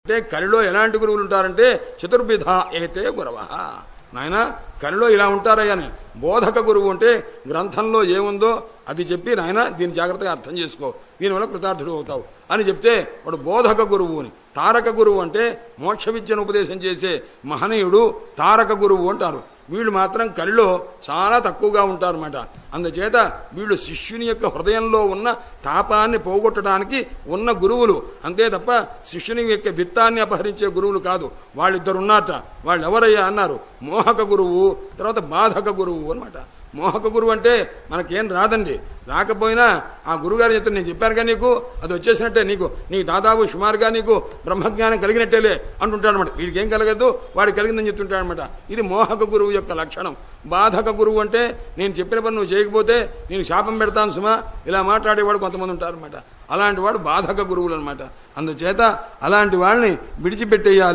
అంటే కలిలో ఎలాంటి గురువులు ఉంటారంటే చతుర్విధ ఏతే గురవ. నాయన కలిలో ఇలా ఉంటారయ్యాని. బోధక గురువు అంటే గ్రంథంలో ఏముందో అది చెప్పి నాయన దీన్ని జాగ్రత్తగా అర్థం చేసుకో, దీనివల్ల కృతార్థుడు అవుతావు అని చెప్తే వాడు బోధక గురువు అని. తారక గురువు అంటే మోక్ష విద్యను ఉపదేశం చేసే మహనీయుడు తారక గురువు అంటారు. వీళ్ళు మాత్రం కలిలో చాలా తక్కువగా ఉంటారన్నమాట. అందుచేత వీళ్ళు శిష్యుని యొక్క హృదయంలో ఉన్న తాపాన్ని పోగొట్టడానికి ఉన్న గురువులు అంతే తప్ప శిష్యుని యొక్క విత్తాన్ని అపహరించే గురువులు కాదు. వాళ్ళిద్దరు ఉన్నట్ట. వాళ్ళు ఎవరయ్యా అన్నారు, మోహక గురువు, తర్వాత బాధక గురువు అనమాట. మోహక గురువు అంటే మనకేం రాదండి, రాకపోయినా ఆ గురుగారు చెప్తే నేను చెప్పానుగా నీకు అది వచ్చేసినట్టే, నీకు దాదాపు సుమారుగా నీకు బ్రహ్మజ్ఞానం కలిగినట్టేలే అంటుంటాడు అనమాట. వీడికి ఏం కలగదు, వాడికి కలిగిందని చెప్తుంటాడు అనమాట. ఇది మోహక గురువు యొక్క లక్షణం. బాధక గురువు అంటే నేను చెప్పిన పని నువ్వు చేయకపోతే నేను శాపం పెడతాను సుమా, ఇలా మాట్లాడేవాడు కొంతమంది ఉంటారన్నమాట. అలాంటి వాడు బాధక గురువులు అనమాట. అందుచేత అలాంటి వాళ్ళని విడిచిపెట్టేయాలి.